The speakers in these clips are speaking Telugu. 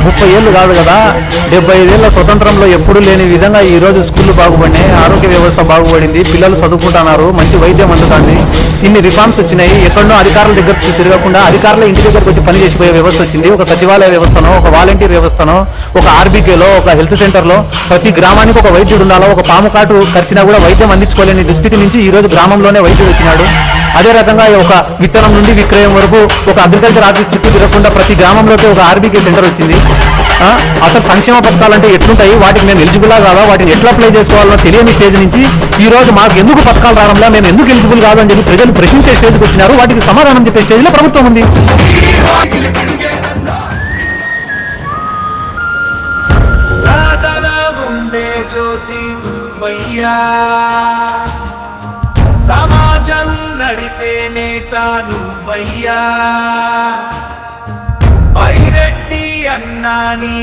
30 ఏళ్ళు కాదు కదా, 75 ఏళ్ల స్వతంత్రంలో ఎప్పుడు లేని విధంగా ఈ రోజు స్కూళ్ళు బాగుపడినాయి, ఆరోగ్య వ్యవస్థ బాగుపడింది, పిల్లలు చదువుకుంటున్నారు, మంచి వైద్యం అందుతుంది. ఇన్ని రిఫార్మ్స్ వచ్చినాయి. ఎక్కడో అధికారుల దగ్గర తిరగకుండా అధికారుల ఇంటి దగ్గరకు వచ్చి పని చేసిపోయే వ్యవస్థ వచ్చింది. ఒక సచివాలయ వ్యవస్థనో, ఒక వాలంటీర్ వ్యవస్థనో, ఒక ఆర్బీకేలో, ఒక హెల్త్ సెంటర్లో ప్రతి గ్రామానికి ఒక వైద్యుడు ఉండాలో. ఒక పాము కాటు ఖర్చినా కూడా వైద్యం అందించుకోలేని దుస్థితి నుంచి ఈ రోజు గ్రామంలోనే వైద్యుడు వచ్చినాడు. అదే రకంగా ఒక విత్తనం నుండి విక్రయం వరకు ఒక అగ్రికల్చర్ ఆఫీస్ చుట్టూ తిరగకుండా ప్రతి గ్రామంలోకి ఒక ఆర్బీకే సెంటర్ వచ్చింది. అసలు సంక్షేమ పథకాలంటే ఎట్లుంటాయి, వాటికి మేము ఎలిజిబుల్గా కాదా, వాటిని ఎట్లా అప్లై చేసుకోవాలో తెలియని స్టేజ్ నుంచి ఈ రోజు మాకు ఎందుకు పథకాలు రావడంలా, మేము ఎందుకు ఎలిజిబుల్ కాదు అని చెప్పి ప్రజలు ప్రశ్నించే స్టేజ్కి వచ్చినారు. వాటికి సమాధానం చెప్పే స్టేజ్లో ప్రభుత్వం ఉంది. సమాజం నడితే నేత నువ్వయ్యా, పైరెడ్డి అన్నా నీ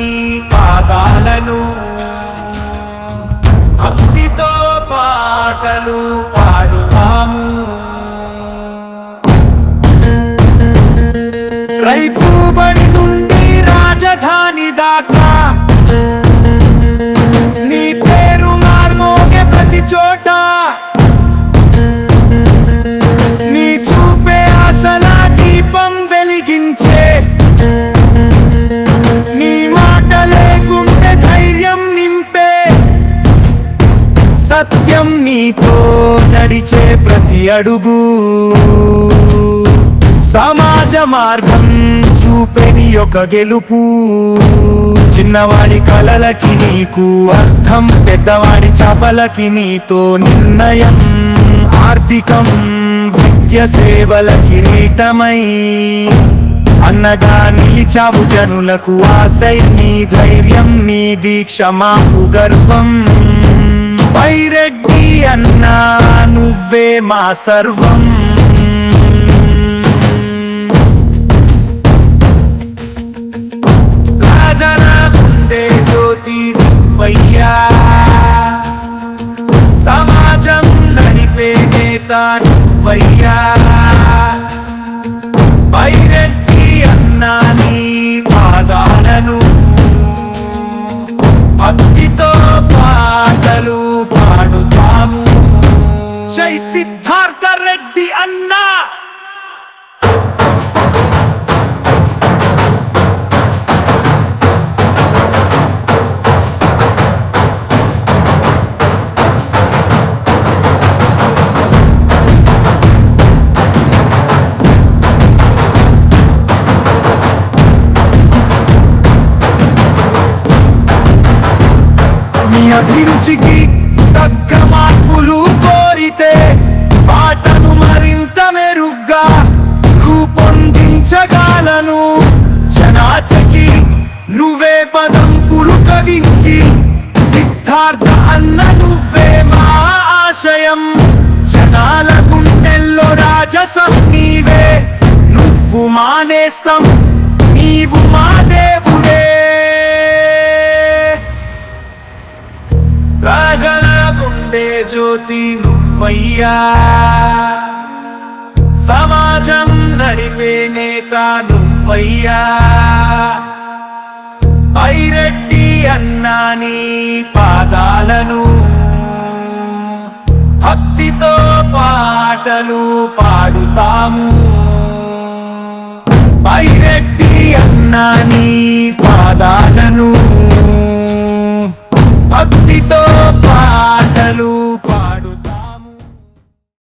పాదాలను భక్తితో పాటలు పాడుతాము. రైతు బడి నుండి రాజధాని దాకా నీ పేరు మార్మోగే ప్రతి చోట, నీ చూపే ఆశల దీపం వెలిగించే, నీ మాటలే గుండె ధైర్యం నింపే, సత్యం నీతో నడిచే ప్రతి అడుగు, సమాజ మార్గం చూపెని ఒక గెలుపు. చిన్నవాడి కలలకి నీకు అర్థం, పెద్దవాడి చాపలకి నీతో నిర్ణయం, ఆర్థికం విద్య సేవల కిరీటమై అన్నగా నిలిచావు జనులకు ఆశై. నీ ధైర్యం నీ దీక్ష మాకు గర్వం, పైరెడ్డి అన్నా నువ్వే మా సర్వం. రాజన గుండె జ్యోతి నువ్వయ్యా, సమాజం నడిపే నేత నువ్వయ్యా, పైరెడ్డి అన్నా నీ పాదాలను భక్తితో పాటలు పాడుతాము. జై సిద్ధార్థ రెడ్డి అన్నా. అభిరుచికి తగ్గ మార్పులు కోరితే పాటను మరింత మెరుగ్గా రూపొందించగలను. జనాతకి నువ్వే పదం పులుకవించి, సిద్ధార్థ అన్న నువ్వే మా ఆశయం. జనాల గుండెల్లో రాజసం నీవే, నువ్వు మానేస్తాం, నీవు మా దేవుడే. రాజన గుండె జ్యోతి నువ్వయ్యా, సమాజం నడిపే నేత నువ్వయ్యా, పైరెడ్డి అన్నా నీ పాదాలను భక్తితో పాటలు పాడుతాము. పైరెడ్డి అన్నా నీ పాదాలను భక్తితో పాటలు